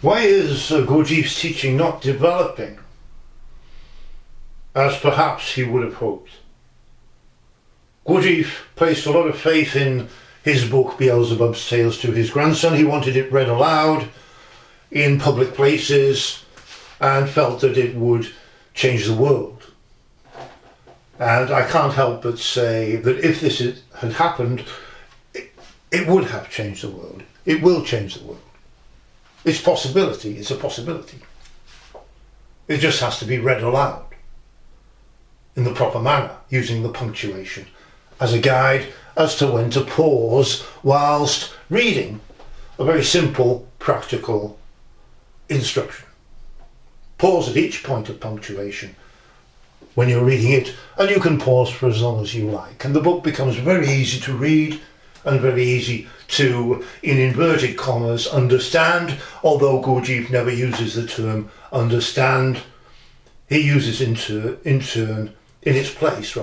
Why is Gurdjieff's teaching not developing as perhaps he would have hoped? Gurdjieff placed a lot of faith in his book Beelzebub's Tales to his grandson. He wanted it read aloud in public places and felt that it would change the world. And I can't help but say that if this had happened, it would have changed the world. It will change the world. It's a possibility. It just has to be read aloud in the proper manner, using the punctuation as a guide as to when to pause whilst reading a very simple, practical instruction. Pause at each point of punctuation when you're reading it, and you can pause for as long as you like. And the book becomes very easy to read and very easy to, in inverted commas, understand, although Gurdjieff never uses the term understand. He uses in its place,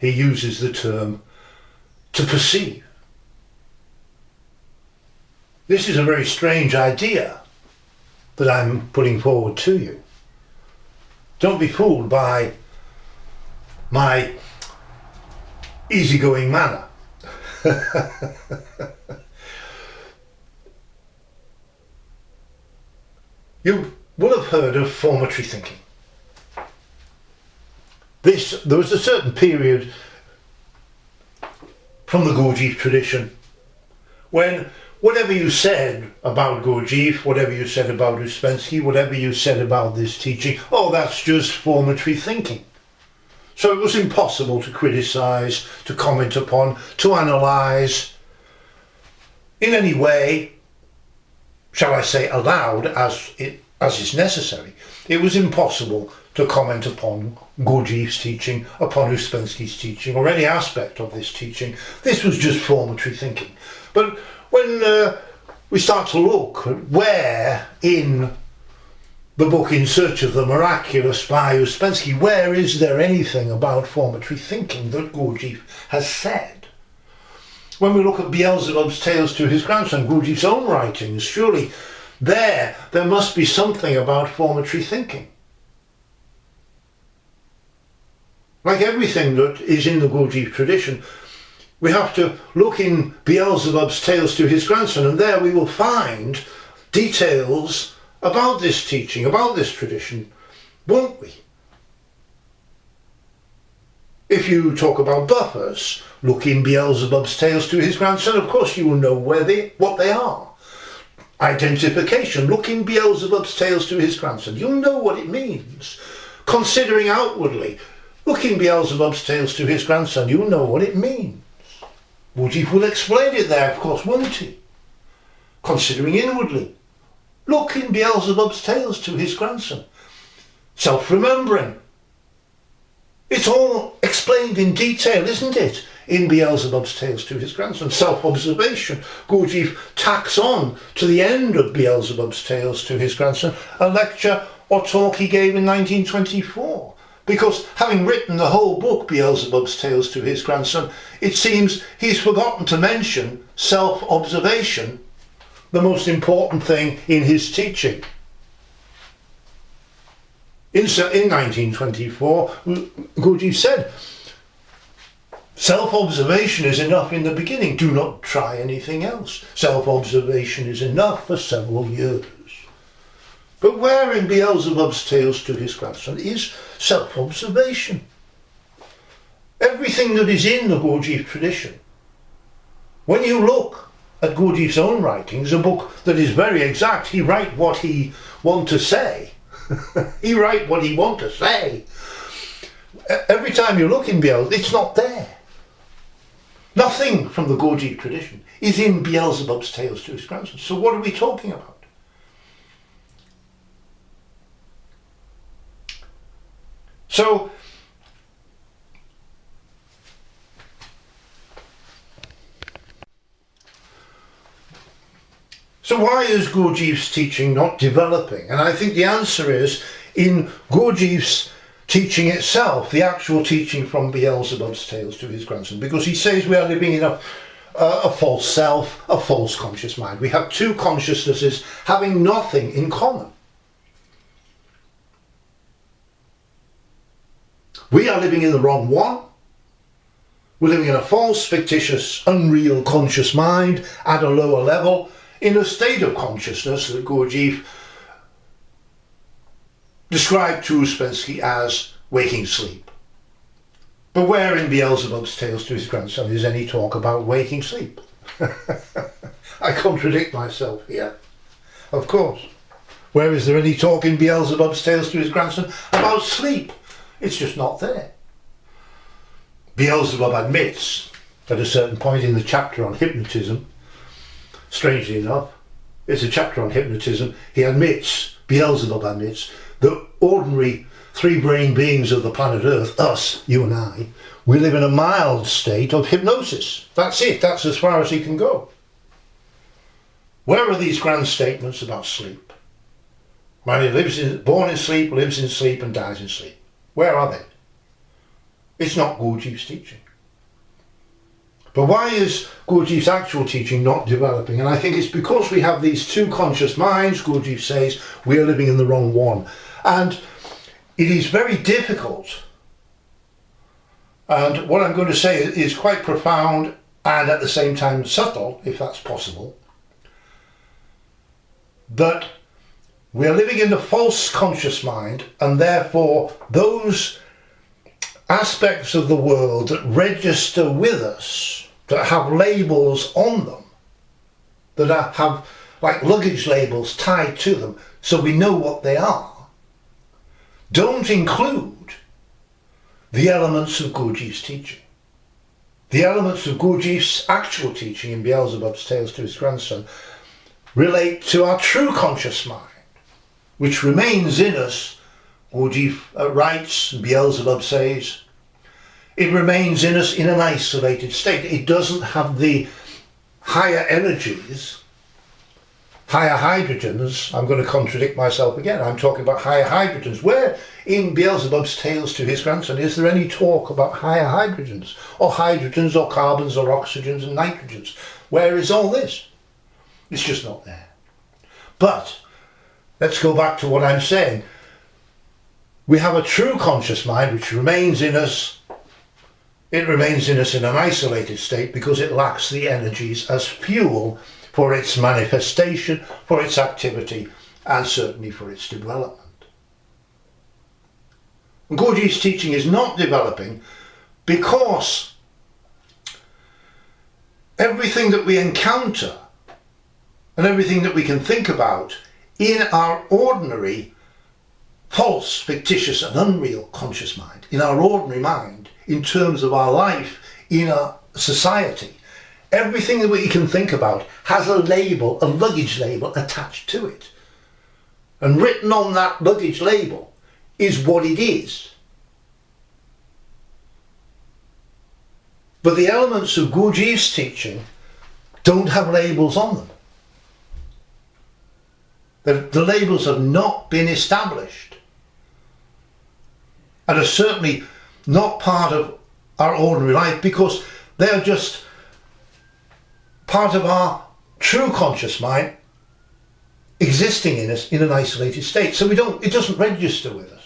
he uses the term to perceive. This is a very strange idea that I'm putting forward to you. Don't be fooled by my easygoing manner. You will have heard of formatory thinking. There was a certain period from the Gurdjieff tradition when whatever you said about Gurdjieff, whatever you said about Ouspensky, whatever you said about this teaching, that's just formatory thinking. So it was impossible to criticise, to comment upon, to analyse in any way, shall I say aloud, as is necessary. It was impossible to comment upon Gurdjieff's teaching, upon Ouspensky's teaching, or any aspect of this teaching. This was just formatory thinking. But when we start to look at where in the book In Search of the Miraculous by Ouspensky, where is there anything about formatory thinking that Gurdjieff has said? When we look at Beelzebub's Tales to his grandson, Gurdjieff's own writings, surely there must be something about formatory thinking. Like everything that is in the Gurdjieff tradition, we have to look in Beelzebub's Tales to his grandson, and there we will find details about this teaching, about this tradition, won't we? If you talk about buffers, look in Beelzebub's Tales to his grandson, of course you will know what they are. Identification, look in Beelzebub's Tales to his grandson, you'll know what it means. Considering outwardly, look in Beelzebub's Tales to his grandson, you'll know what it means. Gurdjieff will explain it there, of course, won't he? Considering inwardly, look in Beelzebub's Tales to his grandson. Self-remembering. It's all explained in detail, isn't it, in Beelzebub's Tales to his grandson. Self-observation. Gurdjieff tacks on to the end of Beelzebub's Tales to his grandson a lecture or talk he gave in 1924. Because having written the whole book Beelzebub's Tales to his grandson, it seems he's forgotten to mention self-observation, the most important thing in his teaching. In 1924, Gurdjieff said, self-observation is enough in the beginning, do not try anything else. Self-observation is enough for several years. But where in Beelzebub's Tales to his grandson is self-observation? Everything that is in the Gurdjieff tradition. When you look at Gurdjieff's own writings, a book that is very exact, he write what he want to say. He write what he want to say. Every time you look in Beelzebub, it's not there. Nothing from the Gurdjieff tradition is in Beelzebub's Tales to his grandson. So what are we talking about? So why is Gurdjieff's teaching not developing? And I think the answer is in Gurdjieff's teaching itself, the actual teaching from Beelzebub's Tales to his grandson, because he says we are living in a false self, a false conscious mind. We have two consciousnesses having nothing in common. We are living in the wrong one. We're living in a false, fictitious, unreal conscious mind at a lower level, in a state of consciousness that Gurdjieff described to Ouspensky as waking sleep. But where in Beelzebub's Tales to His Grandson is any talk about waking sleep? I contradict myself here. Of course. Where is there any talk in Beelzebub's Tales to His Grandson about sleep? It's just not there. Beelzebub admits at a certain point in the chapter on hypnotism, strangely enough, it's a chapter on hypnotism, Beelzebub admits, that ordinary three-brain beings of the planet Earth, us, you and I, we live in a mild state of hypnosis. That's it, that's as far as he can go. Where are these grand statements about sleep? Man born in sleep, lives in sleep and dies in sleep. Where are they? It's not Gurdjieff's teaching. But why is Gurdjieff's actual teaching not developing? And I think it's because we have these two conscious minds. Gurdjieff says we are living in the wrong one. And it is very difficult. And what I'm going to say is quite profound and at the same time subtle, if that's possible. That we are living in the false conscious mind, and therefore those aspects of the world that register with us, that have labels on them, that have like luggage labels tied to them so we know what they are, don't include the elements of Gurdjieff's teaching. The elements of Gurdjieff's actual teaching in Beelzebub's Tales to His Grandson relate to our true conscious mind, which remains in us. Gurdjieff writes, and Beelzebub says, it remains in us in an isolated state. It doesn't have the higher energies, higher hydrogens. I'm going to contradict myself again. I'm talking about higher hydrogens. Where in Beelzebub's Tales to His Grandson is there any talk about higher hydrogens or carbons or oxygens and nitrogens? Where is all this? It's just not there. But let's go back to what I'm saying. We have a true conscious mind which remains in us. It remains in us in an isolated state because it lacks the energies as fuel for its manifestation, for its activity, and certainly for its development. And Gurdjieff's teaching is not developing because everything that we encounter and everything that we can think about in our ordinary false, fictitious and unreal conscious mind, in our ordinary mind, in terms of our life, in our society, everything that we can think about has a label, a luggage label attached to it. And written on that luggage label is what it is. But the elements of Gurdjieff's teaching don't have labels on them. The labels have not been established and are certainly not part of our ordinary life because they are just part of our true conscious mind existing in us in an isolated state. So it doesn't register with us.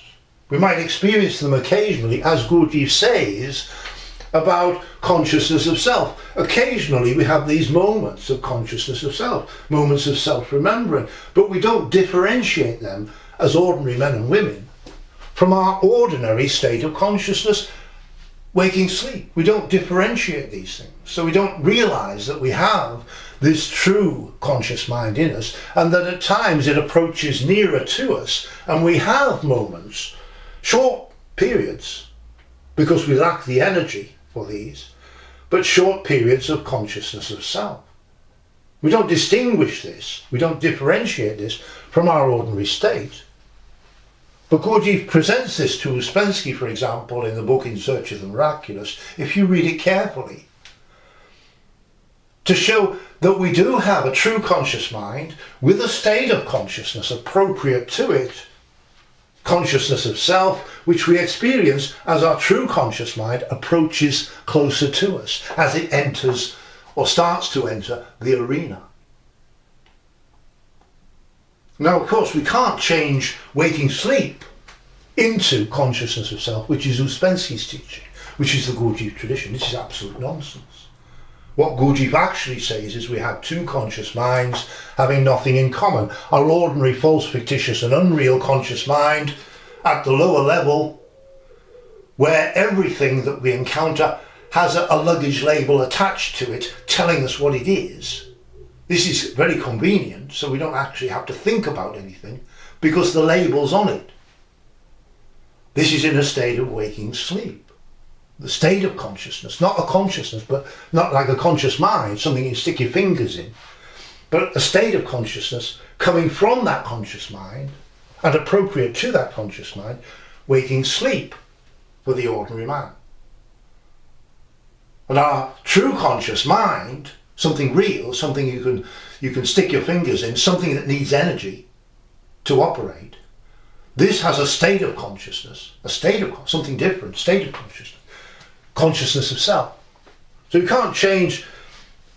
We might experience them occasionally, as Gurdjieff says, about consciousness of self. Occasionally we have these moments of consciousness of self, moments of self-remembering, but we don't differentiate them as ordinary men and women from our ordinary state of consciousness, waking sleep. We don't differentiate these things. So we don't realise that we have this true conscious mind in us and that at times it approaches nearer to us and we have moments, short periods, because we lack the energy for these, but short periods of consciousness of self. We don't distinguish this, we don't differentiate this from our ordinary state. But Gurdjieff presents this to Ouspensky, for example, in the book In Search of the Miraculous, if you read it carefully, to show that we do have a true conscious mind with a state of consciousness appropriate to it, consciousness of self, which we experience as our true conscious mind approaches closer to us, as it enters or starts to enter the arena. Now, of course, we can't change waking sleep into consciousness of self, which is Ouspensky's teaching, which is the Gurdjieff tradition. This is absolute nonsense. What Gurdjieff actually says is we have two conscious minds having nothing in common. Our ordinary, false, fictitious and unreal conscious mind at the lower level, where everything that we encounter has a luggage label attached to it telling us what it is. This is very convenient, so we don't actually have to think about anything because the label's on it. This is in a state of waking sleep. The state of consciousness, not a consciousness, but not like a conscious mind, something you stick your fingers in, but a state of consciousness coming from that conscious mind and appropriate to that conscious mind, waking sleep for the ordinary man. And our true conscious mind, something real, something you can stick your fingers in, something that needs energy to operate, this has a state of consciousness, something different, state of consciousness of self. So you can't change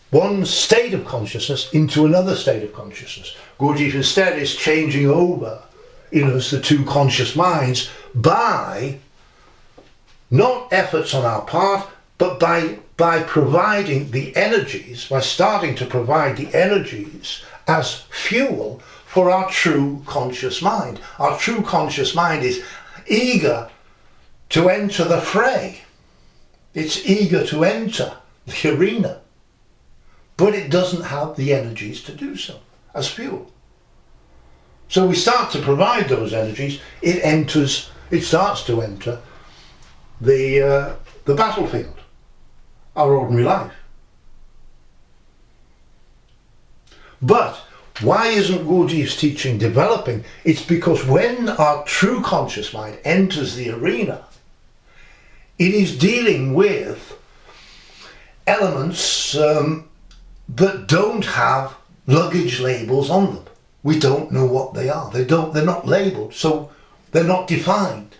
one state of consciousness into another state of consciousness. Gurdjieff instead is changing over in us the two conscious minds by not efforts on our part, but by providing the energies, by starting to provide the energies as fuel for our true conscious mind. Our true conscious mind is eager to enter the fray. It's eager to enter the arena, but it doesn't have the energies to do so as fuel. So we start to provide those energies, it starts to enter the battlefield, our ordinary life. But why isn't Gurdjieff's teaching developing? It's because when our true conscious mind enters the arena, it is dealing with elements that don't have luggage labels on them. We don't know what they are. They're not labelled, so they're not defined.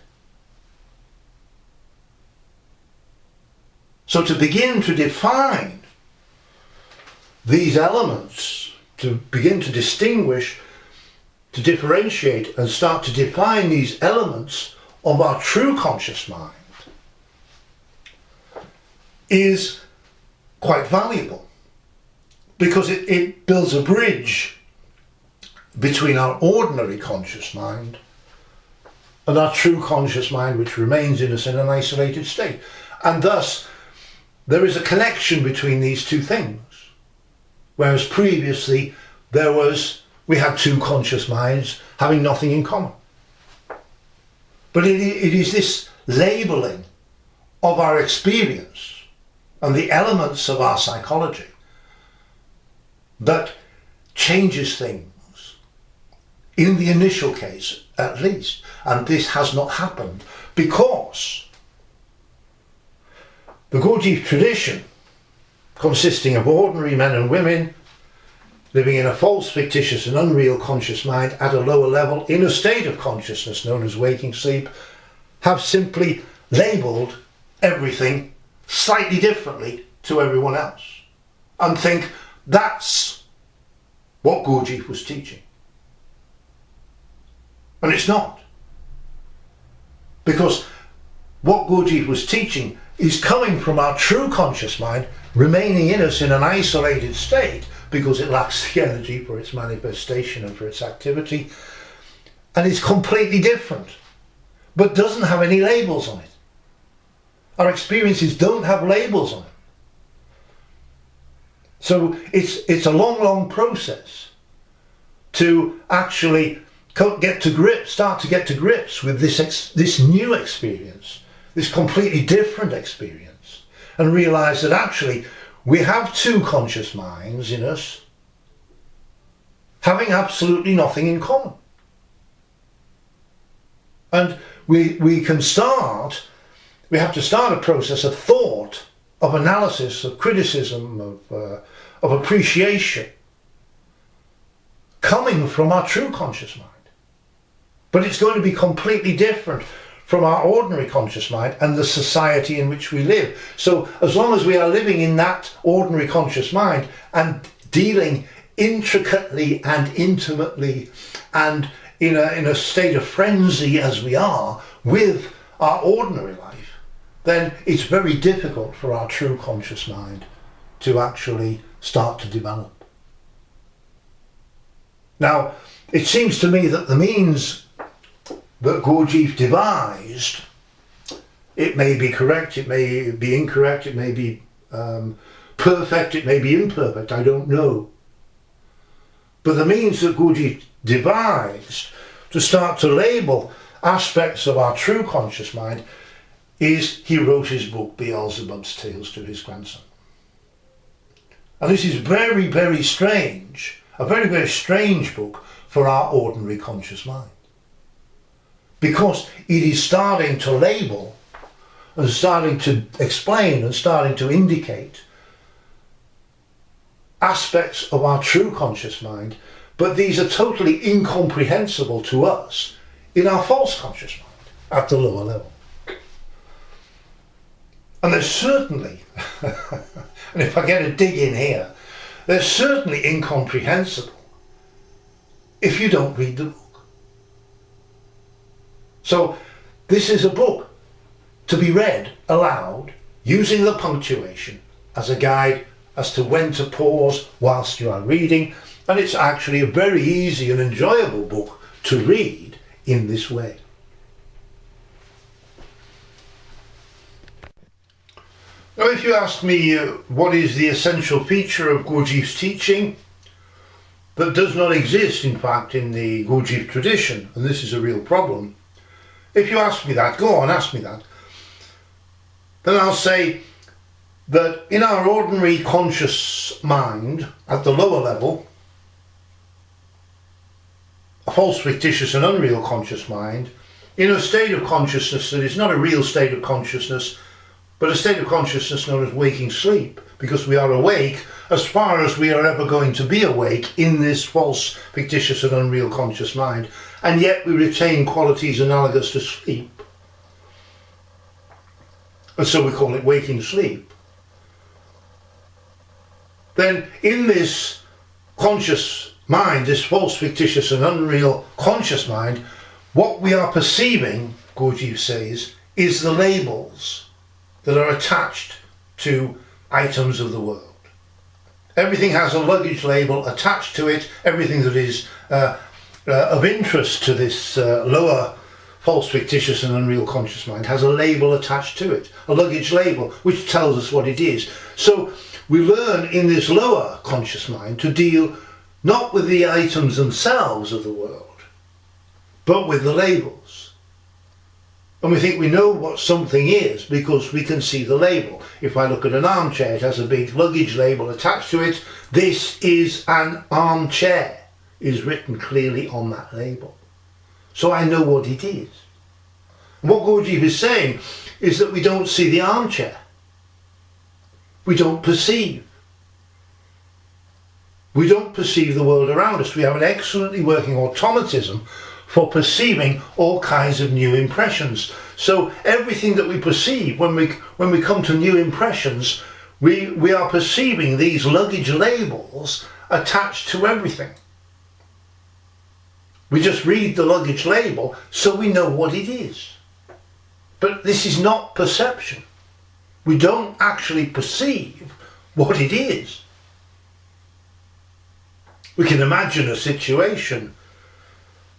So to begin to define these elements, to begin to distinguish, to differentiate and start to define these elements of our true conscious mind is quite valuable, because it builds a bridge between our ordinary conscious mind and our true conscious mind, which remains in us in an isolated state. And thus there is a connection between these two things, whereas previously we had two conscious minds having nothing in common. But it is this labelling of our experience and the elements of our psychology that changes things, in the initial case at least. And this has not happened because the Gurdjieff tradition, consisting of ordinary men and women living in a false, fictitious and unreal conscious mind at a lower level in a state of consciousness known as waking sleep, have simply labelled everything slightly differently to everyone else and think that's what Gurdjieff was teaching. And it's not. Because what Gurdjieff was teaching is coming from our true conscious mind, remaining in us in an isolated state because it lacks the energy for its manifestation and for its activity, and it's completely different, but doesn't have any labels on it. Our experiences don't have labels on it. So it's a long process to actually start to get to grips with this new experience, this completely different experience, and realize that actually we have two conscious minds in us having absolutely nothing in common. And we have to start a process of thought, of analysis, of criticism, of appreciation, coming from our true conscious mind. But it's going to be completely different from our ordinary conscious mind and the society in which we live. So as long as we are living in that ordinary conscious mind and dealing intricately and intimately and in a state of frenzy as we are with our ordinary life, then it's very difficult for our true conscious mind to actually start to develop. Now, it seems to me that the means that Gurdjieff devised, it may be correct, it may be incorrect, it may be perfect, it may be imperfect, I don't know. But the means that Gurdjieff devised to start to label aspects of our true conscious mind is he wrote his book Beelzebub's Tales to his grandson. And this is very, very strange, a very, very strange book for our ordinary conscious mind. Because it is starting to label and starting to explain and starting to indicate aspects of our true conscious mind, but these are totally incomprehensible to us in our false conscious mind at the lower level. And there's certainly, and if I get a dig in here, they're certainly incomprehensible if you don't read the book. So this is a book to be read aloud using the punctuation as a guide as to when to pause whilst you are reading, and it's actually a very easy and enjoyable book to read in this way. Now, if you ask me what is the essential feature of Gurdjieff's teaching that does not exist, in fact, in the Gurdjieff tradition, and this is a real problem, if you ask me that, go on, ask me that, then I'll say that in our ordinary conscious mind, at the lower level, a false, fictitious and unreal conscious mind, in a state of consciousness that is not a real state of consciousness, but a state of consciousness known as waking sleep, because we are awake as far as we are ever going to be awake in this false, fictitious and unreal conscious mind, and yet we retain qualities analogous to sleep. And so we call it waking sleep. Then in this conscious mind, this false, fictitious and unreal conscious mind, what we are perceiving, Gurdjieff says, is the labels that are attached to items of the world. Everything has a luggage label attached to it. Everything that is of interest to this lower false, fictitious and unreal conscious mind has a label attached to it, a luggage label which tells us what it is. So we learn in this lower conscious mind to deal not with the items themselves of the world, but with the labels. And we think we know what something is because we can see the label. If I look at an armchair, it has a big luggage label attached to it. This is an armchair, is written clearly on that label. So I know what it is. And what Gurdjieff is saying is that we don't see the armchair. We don't perceive. We don't perceive the world around us. We have an excellently working automatism for perceiving all kinds of new impressions. So everything that we perceive, when we come to new impressions, we are perceiving these luggage labels attached to everything. We just read the luggage label so we know what it is. But this is not perception. We don't actually perceive what it is. We can imagine a situation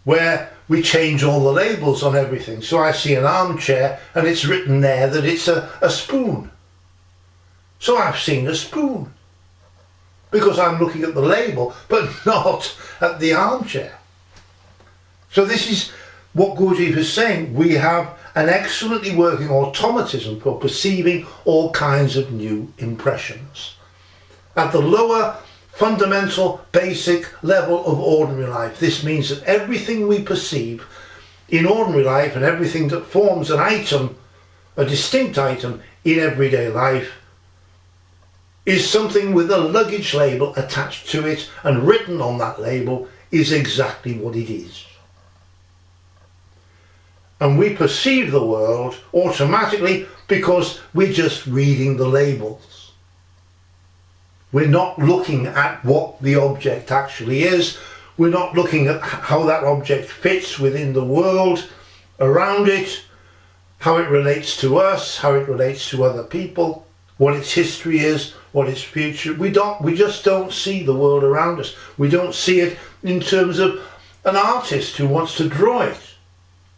where we change all the labels on everything. So I see an armchair and it's written there that it's a spoon. So I've seen a spoon because I'm looking at the label but not at the armchair. So this is what Gurdjieff is saying. We have an excellently working automatism for perceiving all kinds of new impressions. At the lower fundamental, basic level of ordinary life, this means that everything we perceive in ordinary life and everything that forms an item, a distinct item in everyday life, is something with a luggage label attached to it, and written on that label is exactly what it is. And we perceive the world automatically because we're just reading the labels. We're not looking at what the object actually is. We're not looking at how that object fits within the world around it, how it relates to us, how it relates to other people, what its history is, what its future. We just don't see the world around us. We don't see it in terms of an artist who wants to draw it.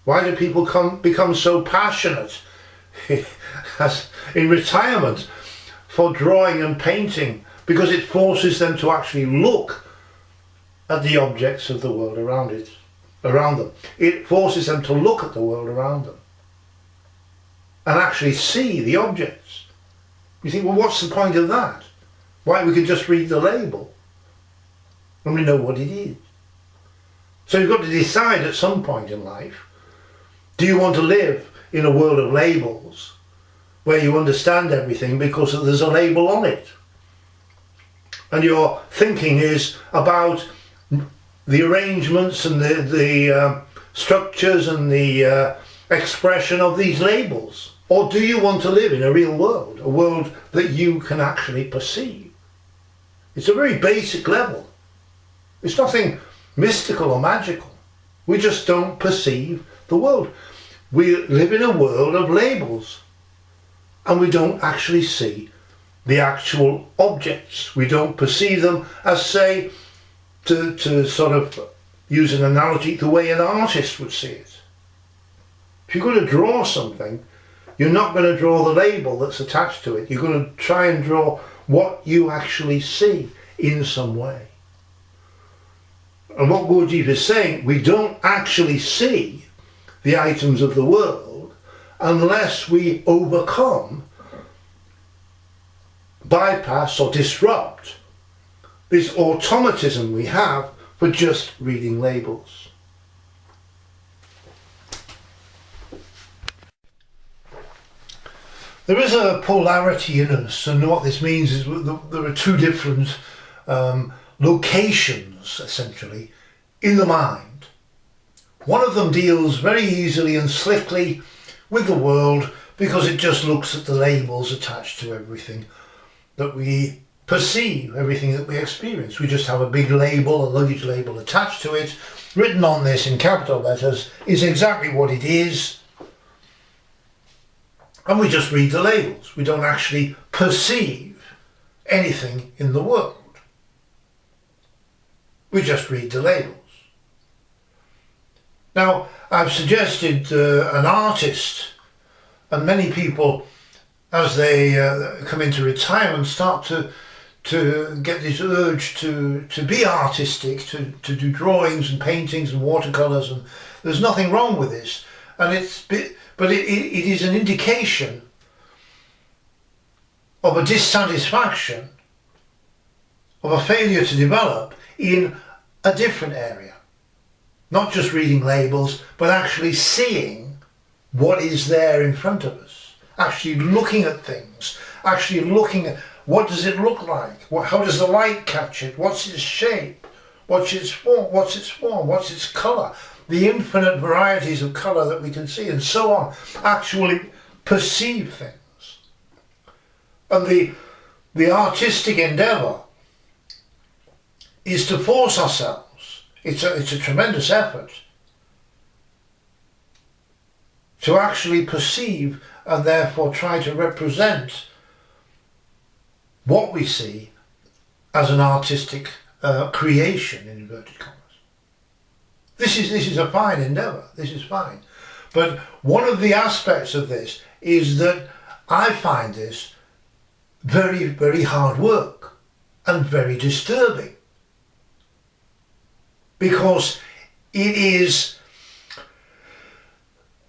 Why do people become so passionate as in retirement for drawing and painting? Because it forces them to actually look at the objects of the world around them. It forces them to look at the world around them and actually see the objects. You think, well, what's the point of that? Why, we can just read the label and we know what it is. So you've got to decide at some point in life, do you want to live in a world of labels where you understand everything because there's a label on it? And your thinking is about the arrangements and the structures and the expression of these labels? Or do you want to live in a real world, a world that you can actually perceive? It's a very basic level. It's nothing mystical or magical. We just don't perceive the world. We live in a world of labels and we don't actually see the actual objects. We don't perceive them as, say, to sort of use an analogy, the way an artist would see it. If you're going to draw something, you're not going to draw the label that's attached to it. You're going to try and draw what you actually see in some way. And what Gurdjieff is saying, we don't actually see the items of the world unless we overcome, bypass or disrupt this automatism we have for just reading labels. There is a polarity in us, and what this means is there are two different locations, essentially, in the mind. One of them deals very easily and slickly with the world because it just looks at the labels attached to everything that we perceive, everything that we experience. We just have a big label, a luggage label attached to it. Written on this in capital letters is exactly what it is. And we just read the labels. We don't actually perceive anything in the world. We just read the labels. Now, I've suggested an artist, and many people, as they come into retirement, start to get this urge to be artistic, to do drawings and paintings and watercolours, and there's nothing wrong with this. And but it is an indication of a dissatisfaction, of a failure to develop in a different area. Not just reading labels, but actually seeing what is there in front of us. Actually looking at things. Actually looking at what does it look like? How does the light catch it? What's its shape? What's its form? What's its colour? The infinite varieties of colour that we can see, and so on. Actually perceive things. And the artistic endeavour is to force ourselves. It's a tremendous effort to actually perceive and therefore try to represent what we see as an artistic creation, in inverted commas. This is a fine endeavour. This is fine. But one of the aspects of this is that I find this very, very hard work and very disturbing. Because it is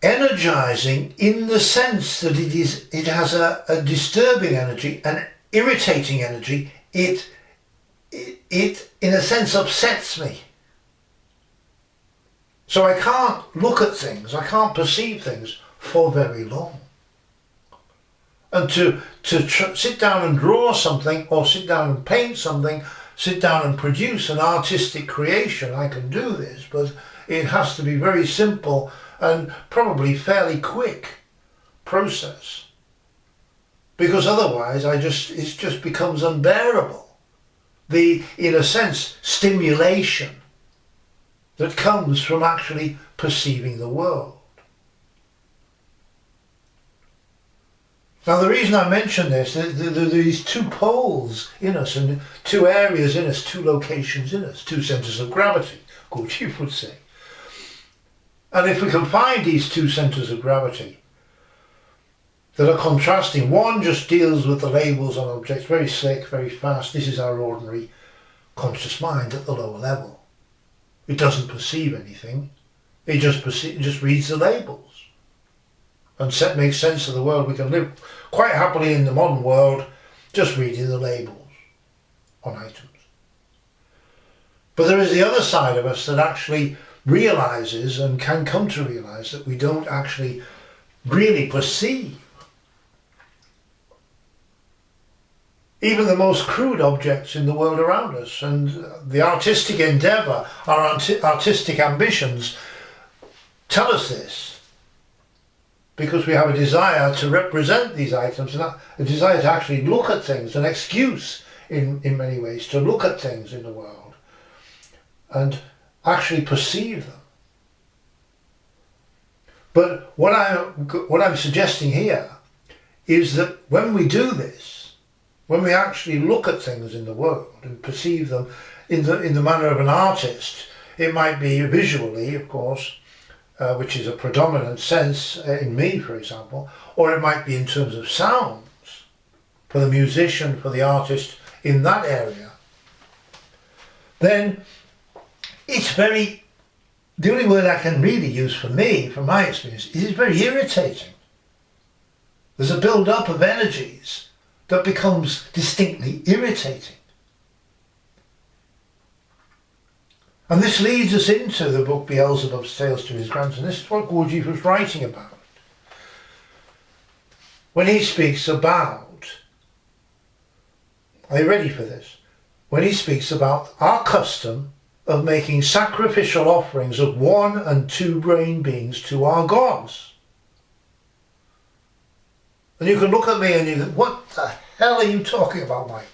energizing in the sense that it has a disturbing energy, an irritating energy. It in a sense upsets me. So I can't look at things, I can't perceive things for very long. And to sit down and draw something, or sit down and paint something, sit down and produce an artistic creation, I can do this, but it has to be very simple and probably fairly quick process, because otherwise it just becomes unbearable. In a sense, stimulation that comes from actually perceiving the world. Now, the reason I mention this, there are these two poles in us, and two areas in us, two locations in us, two centres of gravity, Gurdjieff would say. And if we can find these two centres of gravity that are contrasting, one just deals with the labels on objects, very slick, very fast. This is our ordinary conscious mind at the lower level. It doesn't perceive anything. It just reads the labels and makes sense of the world. We can live quite happily in the modern world just reading the labels on items. But there is the other side of us that actually realises and can come to realise that we don't actually really perceive even the most crude objects in the world around us. And the artistic endeavour, our artistic ambitions tell us this, because we have a desire to represent these items and a desire to actually look at things, an excuse in many ways to look at things in the world and actually perceive them. But what I'm suggesting here is that when we do this, when we actually look at things in the world and perceive them in the manner of an artist, it might be visually, of course, which is a predominant sense in me, for example, or it might be in terms of sounds for the musician, for the artist in that area, then it's the only word I can really use for me, from my experience, is it's very irritating. There's a build-up of energies that becomes distinctly irritating. And this leads us into the book Beelzebub's Tales to His Grandson. This is what Gurdjieff was writing about. When he speaks about, are you ready for this? When he speaks about our custom of making sacrificial offerings of 1 and 2 brain beings to our gods. And you can look at me and you think, what the hell are you talking about, Mike?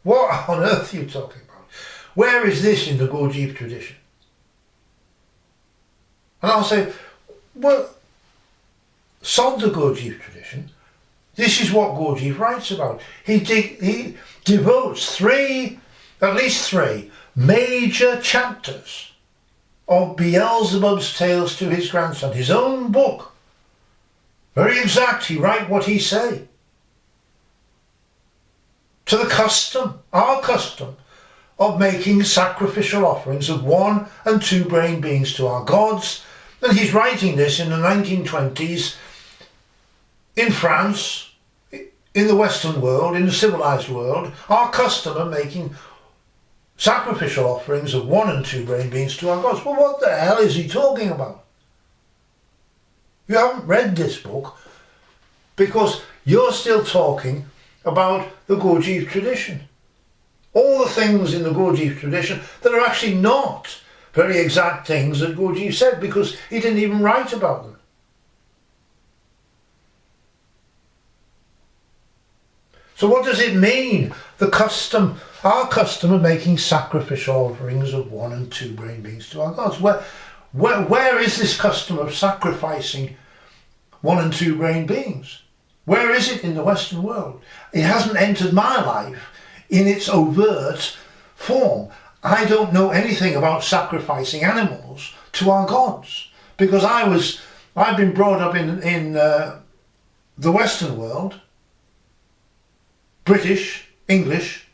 What on earth are you talking about? Where is this in the Gurdjieff tradition? And I'll say, well, sod the Gurdjieff tradition. This is what Gurdjieff writes about. He devotes at least three major chapters of Beelzebub's Tales to His Grandson, his own book. Very exact, he write what he say. To the custom, our custom, of making sacrificial offerings of 1 and 2 brain beings to our gods. And he's writing this in the 1920s in France, in the Western world, in the civilized world, our custom of making sacrificial offerings of 1 and 2 brain beings to our gods. Well, what the hell is he talking about? You haven't read this book because you're still talking about the Gurdjieff tradition. All the things in the Gurdjieff tradition that are actually not very exact things that Gurdjieff said, because he didn't even write about them. So what does it mean, our custom of making sacrificial offerings of 1 and 2 brain beings to our gods? Where is this custom of sacrificing 1 and 2 brain beings? Where is it in the Western world? It hasn't entered my life in its overt form. I don't know anything about sacrificing animals to our gods, because I've been brought up in the Western world, British, English,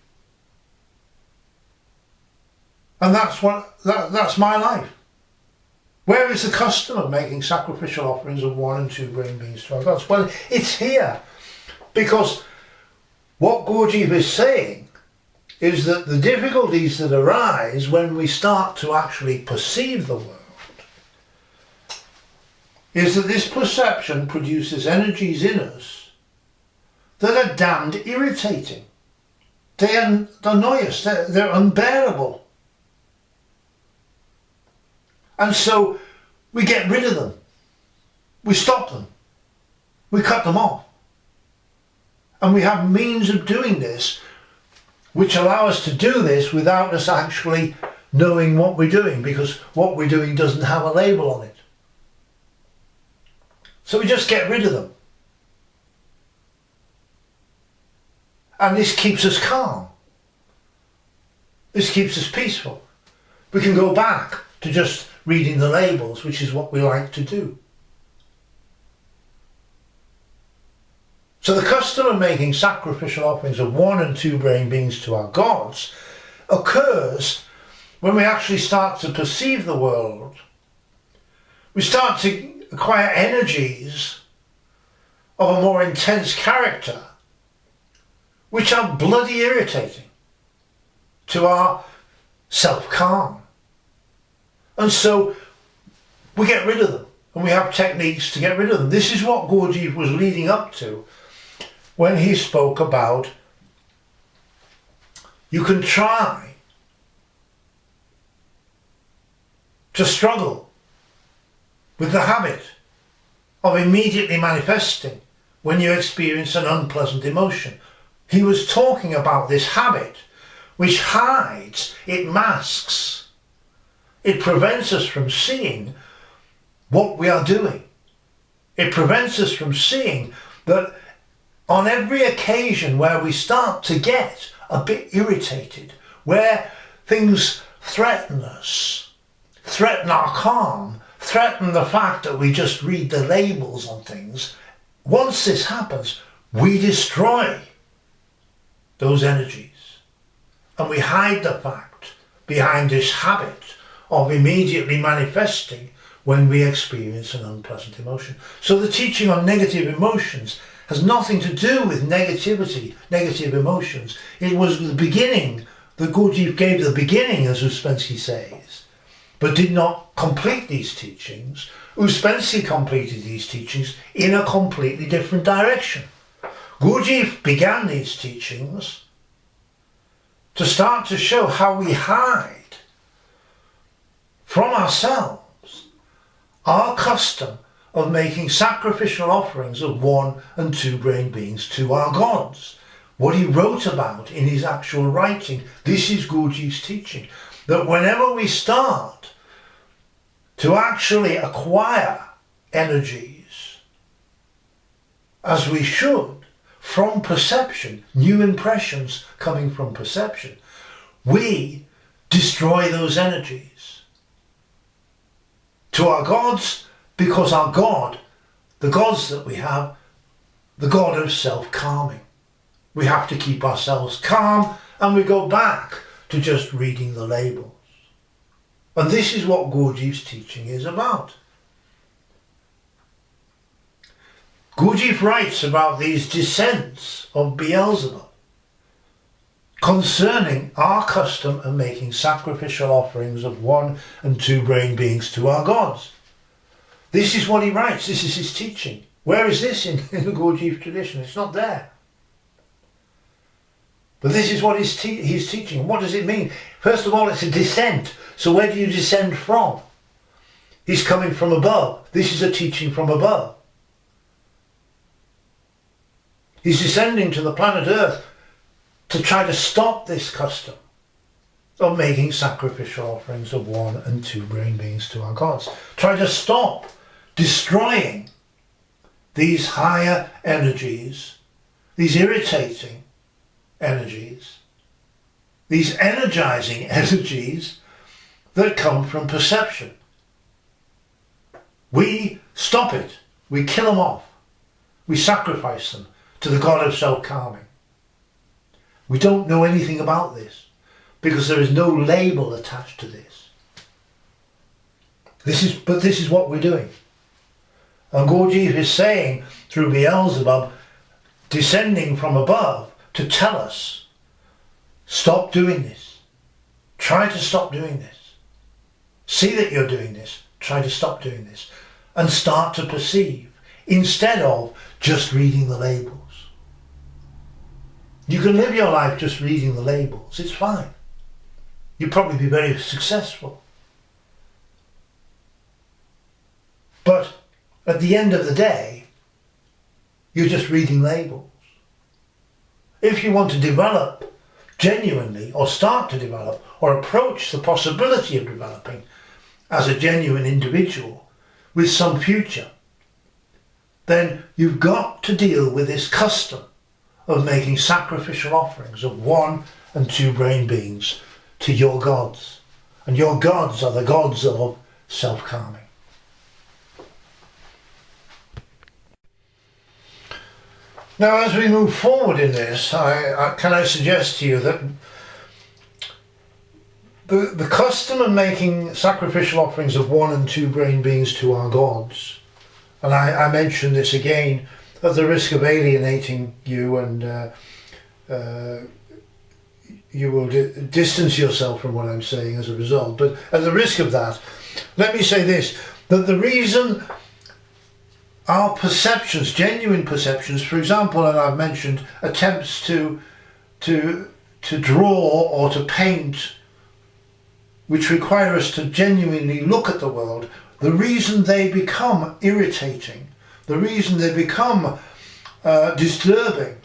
and that's my life. Where is the custom of making sacrificial offerings of 1 and 2 brain beings to our gods? Well, it's here, because what Gurdjieff is saying is that the difficulties that arise when we start to actually perceive the world is that this perception produces energies in us that are damned irritating. They annoy us, they're unbearable. And so we get rid of them. we stop them. We cut them off. And we have means of doing this which allow us to do this without us actually knowing what we're doing, because what we're doing doesn't have a label on it. So we just get rid of them. And this keeps us calm. This keeps us peaceful. We can go back to just reading the labels, which is what we like to do. So the custom of making sacrificial offerings of one and two brain beings to our gods occurs when we actually start to perceive the world. We start to acquire energies of a more intense character, which are bloody irritating to our self-calm. And so we get rid of them, and we have techniques to get rid of them. This is what Gurdjieff was leading up to when he spoke about you can try to struggle with the habit of immediately manifesting when you experience an unpleasant emotion. He was talking about this habit which hides, it masks, it prevents us from seeing what we are doing. It prevents us from seeing that on every occasion where we start to get a bit irritated, where things threaten us, threaten our calm, threaten the fact that we just read the labels on things, once this happens, we destroy those energies. And we hide the fact behind this habit of immediately manifesting when we experience an unpleasant emotion. So the teaching on negative emotions has nothing to do with negativity, negative emotions. It was the beginning that Gurdjieff gave, the beginning, as Ouspensky says, but did not complete these teachings. Ouspensky completed these teachings in a completely different direction. Gurdjieff began these teachings to start to show how we hide from ourselves our custom of making sacrificial offerings of one and two brain beings to our gods. What he wrote about in his actual writing, this is Gurdjieff's teaching, that whenever we start to actually acquire energies, as we should, from perception, new impressions coming from perception, we destroy those energies to our gods, because our God, the gods that we have, the God of self-calming. We have to keep ourselves calm, and we go back to just reading the labels. And this is what Gurdjieff's teaching is about. Gurdjieff writes about these descents of Beelzebub concerning our custom of making sacrificial offerings of one and two brain beings to our gods. This is what he writes, this is his teaching. Where is this in the Gurdjieff tradition? It's not there. But this is what he's teaching. What does it mean? First of all, it's a descent. So where do you descend from? He's coming from above. This is a teaching from above. He's descending to the planet Earth to try to stop this custom of making sacrificial offerings of one and two brain beings to our gods. Try to stop destroying these higher energies, these irritating energies, these energizing energies that come from perception. We stop it, we kill them off, we sacrifice them to the God of self-calming. We don't know anything about this because there is no label attached to this. But this is what we're doing. And Gurdjieff is saying through Beelzebub, descending from above to tell us, stop doing this. Try to stop doing this. See that you're doing this. Try to stop doing this. And start to perceive instead of just reading the labels. You can live your life just reading the labels. It's fine. You'll probably be very successful. But at the end of the day, you're just reading labels. If you want to develop genuinely, or start to develop, or approach the possibility of developing as a genuine individual with some future, then you've got to deal with this custom of making sacrificial offerings of 1 and 2 brain beings to your gods. And your gods are the gods of self-calming. Now, as we move forward in this, can I suggest to you that the custom of making sacrificial offerings of 1 and 2 brain beings to our gods, and I mention this again at the risk of alienating you, and you will distance yourself from what I'm saying as a result, but at the risk of that, let me say this, that the reason our perceptions, genuine perceptions, for example, and I've mentioned attempts to draw or to paint, which require us to genuinely look at the world, the reason they become irritating, the reason they become disturbing,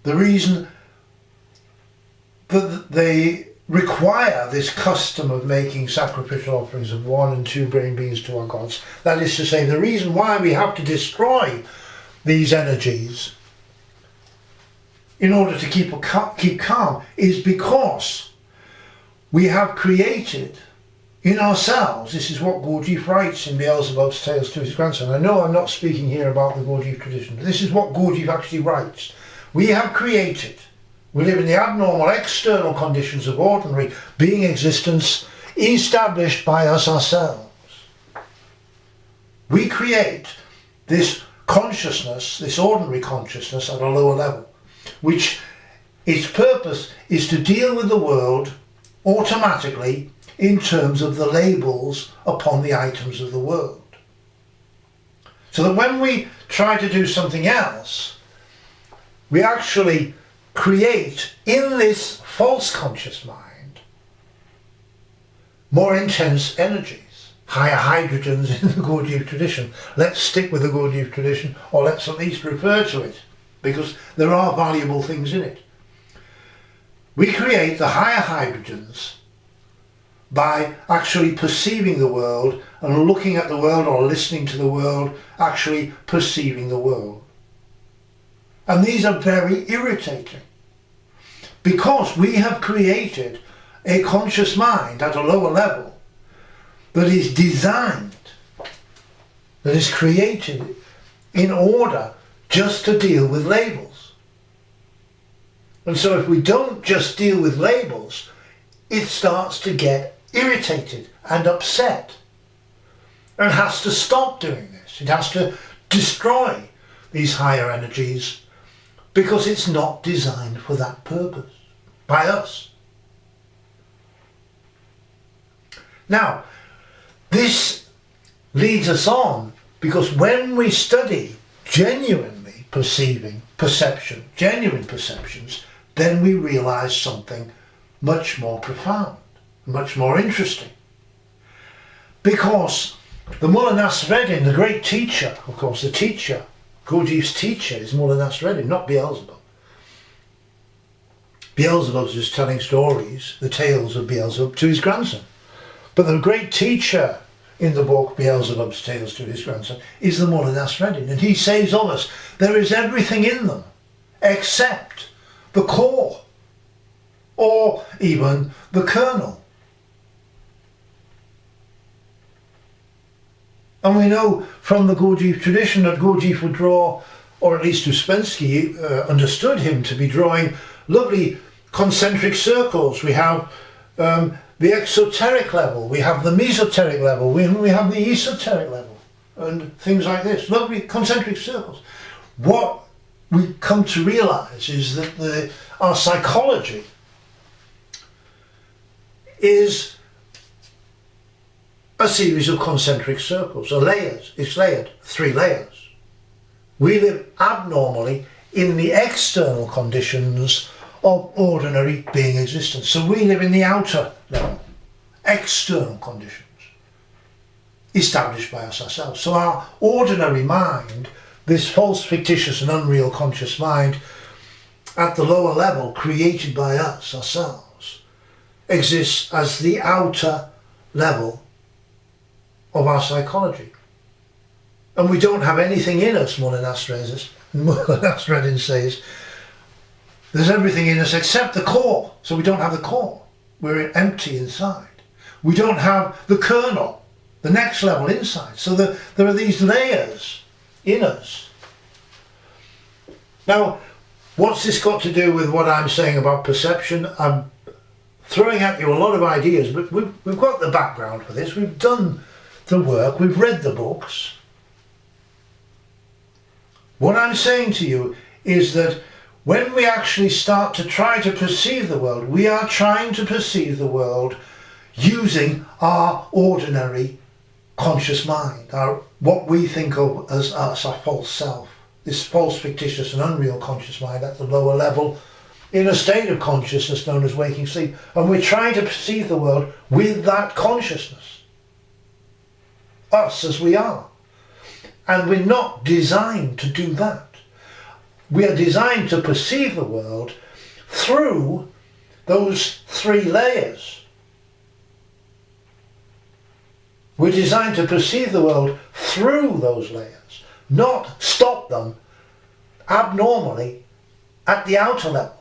the reason that they require this custom of making sacrificial offerings of 1 and 2 brain beings to our gods. That is to say, the reason why we have to destroy these energies in order to keep calm is because we have created in ourselves, this is what Gurdjieff writes in Beelzebub's Tales to his grandson. I know I'm not speaking here about the Gurdjieff tradition, but this is what Gurdjieff actually writes. We have created, we live in the abnormal external conditions of ordinary being existence established by us ourselves. We create this consciousness, this ordinary consciousness at a lower level, which its purpose is to deal with the world automatically in terms of the labels upon the items of the world. So that when we try to do something else, we actually create in this false conscious mind more intense energies, higher hydrogens in the Gurdjieff tradition. Let's stick with the Gurdjieff tradition, or let's at least refer to it, because there are valuable things in it. We create the higher hydrogens by actually perceiving the world and looking at the world, or listening to the world, actually perceiving the world. And these are very irritating because we have created a conscious mind at a lower level that is designed, that is created in order just to deal with labels. And so if we don't just deal with labels, it starts to get irritated and upset and has to stop doing this. It has to destroy these higher energies because it's not designed for that purpose by us. Now, this leads us on because when we study genuinely perceiving perception, genuine perceptions, then we realize something much more profound, much more interesting. Because the Mullah Nasreddin, the great teacher, of course, the teacher, Gurdjieff's teacher is Mullah Nasreddin, not Beelzebub. Beelzebub's just telling stories, the tales of Beelzebub, to his grandson. But the great teacher in the book Beelzebub's Tales to his grandson is the Mullah Nasreddin, and he says of us, there is everything in them except the core, or even the kernel. And we know from the Gurdjieff tradition that Gurdjieff would draw, or at least Ouspensky understood him to be drawing lovely concentric circles. We have the exoteric level, we have the mesoteric level, we have the esoteric level, and things like this, lovely concentric circles. What we come to realize is that our psychology is a series of concentric circles, or layers. It's layered, 3 layers. We live abnormally in the external conditions of ordinary being existence. So we live in the outer level, external conditions. established by us ourselves. So our ordinary mind, this false, fictitious and unreal conscious mind at the lower level created by us ourselves, exists as the outer level of our psychology. And we don't have anything in us, Mulanastredin says. There's everything in us except the core. So we don't have the core. We're empty inside. We don't have the kernel, the next level inside. So there are these layers in us. Now, what's this got to do with what I'm saying about perception? I'm throwing at you a lot of ideas, but we've got the background for this. We've done the work. We've read the books. What I'm saying to you is that when we actually start to try to perceive the world, we are trying to perceive the world using our ordinary conscious mind, what we think of as us, our false self, this false, fictitious and unreal conscious mind at the lower level, in a state of consciousness known as waking sleep. And we're trying to perceive the world with that consciousness, us as we are. And we're not designed to do that. We are designed to perceive the world through those three layers. We're designed to perceive the world through those layers, not stop them abnormally at the outer level.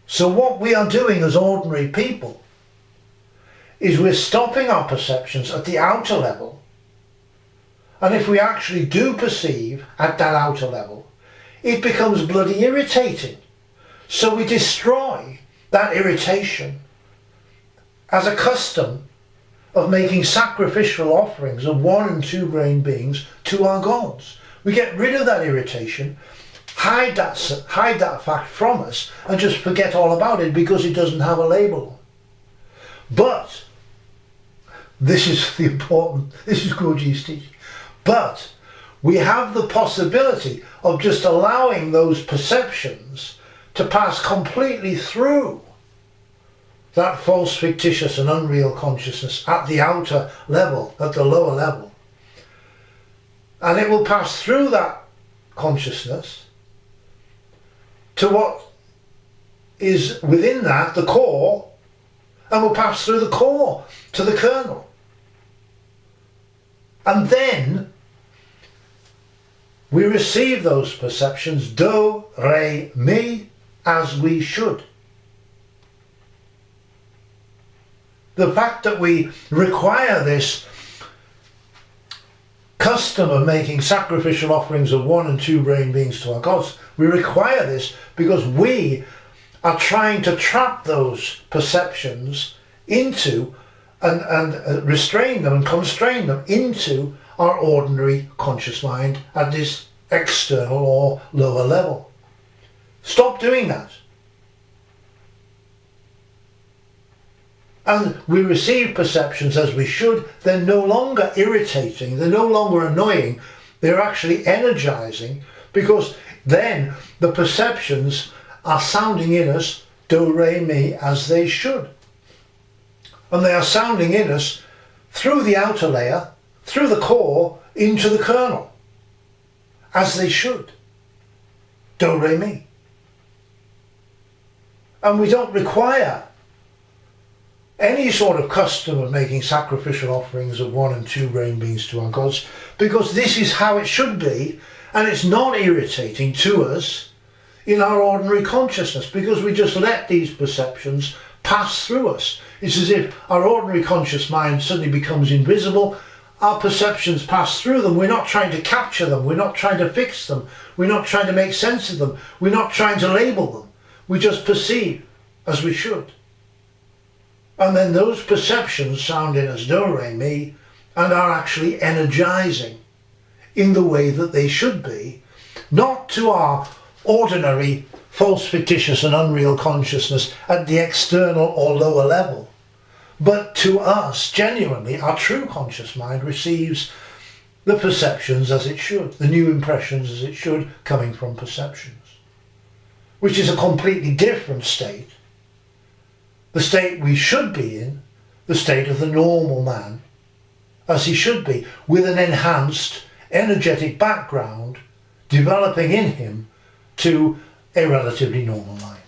So what we are doing as ordinary people is we're stopping our perceptions at the outer level. And if we actually do perceive at that outer level, it becomes bloody irritating. So we destroy that irritation as a custom of making sacrificial offerings of 1 and 2 brain beings to our gods. We get rid of that irritation, hide that fact from us, and just forget all about it because it doesn't have a label. But this is the important, this is Gurdjieff's teaching. But we have the possibility of just allowing those perceptions to pass completely through that false, fictitious and unreal consciousness at the outer level, at the lower level. And it will pass through that consciousness to what is within that, the core, and will pass through the core to the kernel. And then we receive those perceptions, do, re, mi, as we should. The fact that we require this custom of making sacrificial offerings of 1 and 2 brain beings to our gods, we require this because we are trying to trap those perceptions into and restrain them and constrain them into our ordinary conscious mind at this external or lower level. Stop doing that. And we receive perceptions as we should. They're no longer irritating, they're no longer annoying, they're actually energizing, because then the perceptions are sounding in us do, re, mi as they should. And they are sounding in us through the outer layer, through the core, into the kernel, as they should. Do, re, mi. And we don't require any sort of custom of making sacrificial offerings of 1 and 2 brain beings to our gods, because this is how it should be, and it's not irritating to us in our ordinary consciousness, because we just let these perceptions pass through us. It's as if our ordinary conscious mind suddenly becomes invisible. Our perceptions pass through them. We're not trying to capture them. We're not trying to fix them. We're not trying to make sense of them. We're not trying to label them. We just perceive as we should. And then those perceptions sound in us do, re, mi, and are actually energizing in the way that they should be, not to our ordinary false, fictitious and unreal consciousness at the external or lower level, but to us, genuinely, our true conscious mind receives the perceptions as it should, the new impressions as it should, coming from perceptions, which is a completely different state. The state we should be in, the state of the normal man, as he should be, with an enhanced, energetic background developing in him to a relatively normal life.